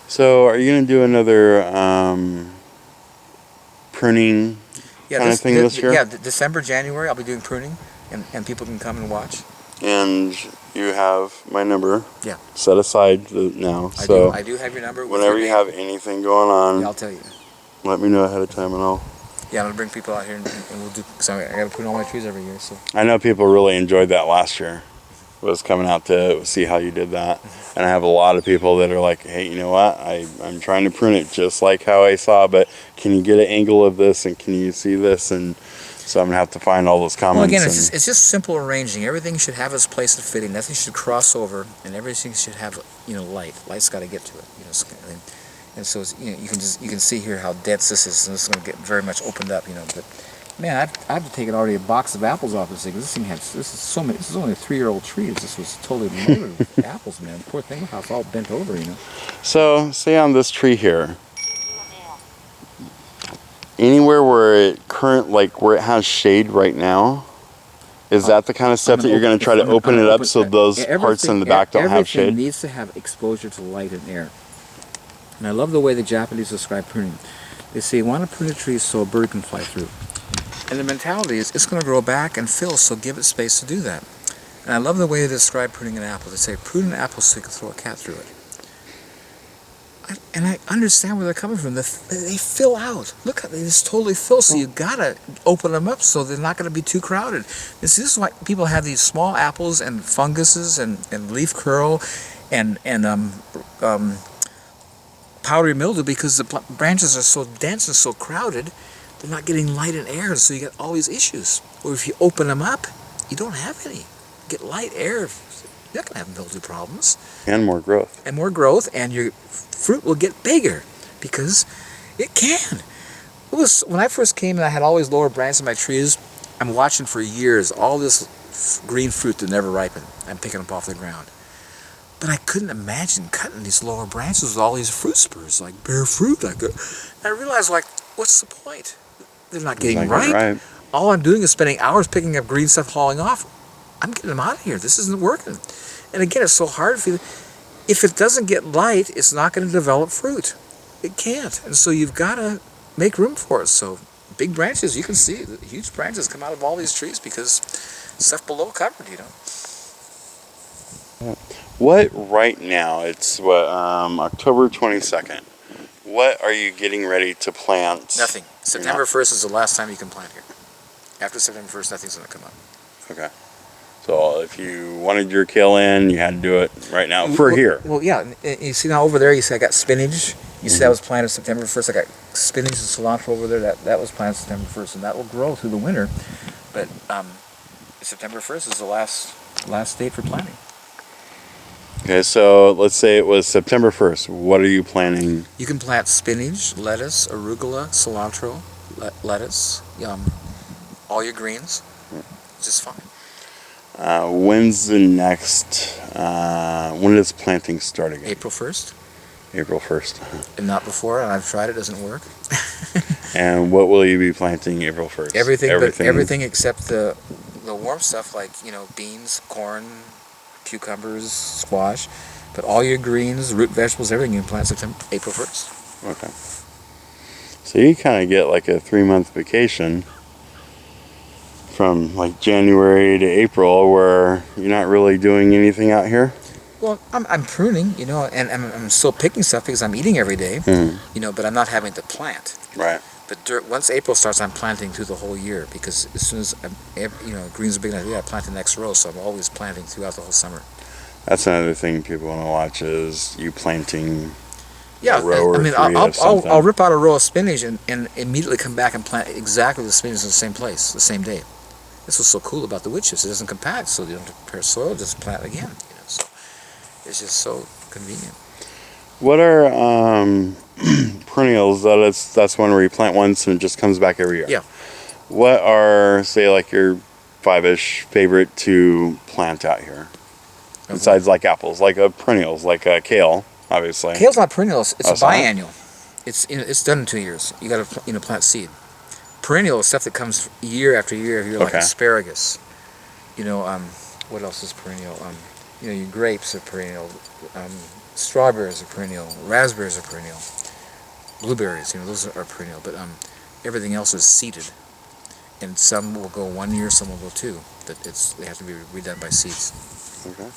So, are you going to do another pruning kind of thing this year? Yeah, December, January, I'll be doing pruning, and people can come and watch. And you have my number set aside now. I do have your number. Whenever you have anything going on, I'll tell you. Let me know ahead of time, and I'll. Yeah, I'm gonna bring people out here, and we'll do. Cause I gotta prune all my trees every year. So. I know people really enjoyed that last year. Was coming out to see how you did that, and I have a lot of people that are like, "Hey, you know what? I'm trying to prune it just like how I saw, but can you get an angle of this, and can you see this?" And so I'm gonna have to find all those comments. Well, again, it's just simple arranging. Everything should have its place of fitting. Nothing should cross over, and everything should have light. Light's got to get to it. And so it's, you can see here how dense this is, and this is going to get very much opened up. But man, I've taken already a box of apples off this thing. This thing has this is so many. This is only a 3-year-old tree. This was totally loaded with apples, man. Poor thing, how it's all bent over. So say on this tree here. Anywhere where it where it has shade right now, is that the kind of stuff that you're going to try to open it up so those parts in the back don't have shade? Everything needs to have exposure to light and air. And I love the way the Japanese describe pruning. They say, you want to prune a tree so a bird can fly through. And the mentality is, it's going to grow back and fill, so give it space to do that. And I love the way they describe pruning an apple. They say, prune an apple so you can throw a cat through it. And I understand where they're coming from. They fill out. Look, they just totally fill. So you gotta open them up so they're not going to be too crowded. This is why people have these small apples and funguses and leaf curl and powdery mildew, because the branches are so dense and so crowded, they're not getting light and air, so you get all these issues. Or if you open them up, you don't have any. Get light, air. You're not going to have mildew problems. And more growth. And more growth, and your fruit will get bigger, because it can. It was when I first came and I had all these lower branches in my trees. I'm watching for years all this green fruit that never ripened. I'm picking them off the ground. But I couldn't imagine cutting these lower branches with all these fruit spurs, like bare fruit. I realized, what's the point? They're not getting ripe. All I'm doing is spending hours picking up green stuff, hauling off. I'm getting them out of here. This isn't working. And again, it's so hard for you. If it doesn't get light, it's not going to develop fruit. It can't. And so you've got to make room for it. So big branches, you can see the huge branches come out of all these trees because stuff below covered, What right now, it's October 22nd. What are you getting ready to plant? Nothing. September 1st is the last time you can plant here. After September 1st, nothing's going to come up. Okay. So if you wanted your kale in, you had to do it right now here. Well, yeah. You see now over there, you see I got spinach. You see that was planted September 1st. I got spinach and cilantro over there. That was planted September 1st, and that will grow through the winter. But September 1st is the last date for planting. Okay, so let's say it was September 1st. What are you planting? You can plant spinach, lettuce, arugula, cilantro, lettuce, all your greens, just fine. When's the next, when does planting start again? April 1st. April 1st. And not before, and I've tried it, doesn't work. And what will you be planting April 1st? Everything except the warm stuff, like, beans, corn, cucumbers, squash, but all your greens, root vegetables, everything you can plant April 1st. Okay. So you kind of get like a 3-month vacation from like January to April where you're not really doing anything out here? Well, I'm pruning, and I'm still picking stuff because I'm eating every day, but I'm not having to plant. Right. But once April starts, I'm planting through the whole year, because as soon as greens are big enough, I plant the next row, so I'm always planting throughout the whole summer. That's another thing people want to watch is you planting. Yeah, a row or three of something. I'll rip out a row of spinach and immediately come back and plant exactly the spinach in the same place, the same day. This was so cool about the wood chips. It doesn't compact, so you don't prepare soil, just plant again. So it's just so convenient. What are perennials? That's one where you plant once and it just comes back every year. Yeah. What are, say, like your 5-ish favorite to plant out here? Besides like apples, like perennials, like kale, obviously. Kale's not perennials. It's a biannual. It's done in 2 years. You got to plant seed. Perennial is stuff that comes year after year, like asparagus. What else is perennial? You know, your grapes are perennial, strawberries are perennial, raspberries are perennial, blueberries, you know, those are perennial, but everything else is seeded. And some will go 1 year, some will go 2. But they have to be redone by seeds. Okay.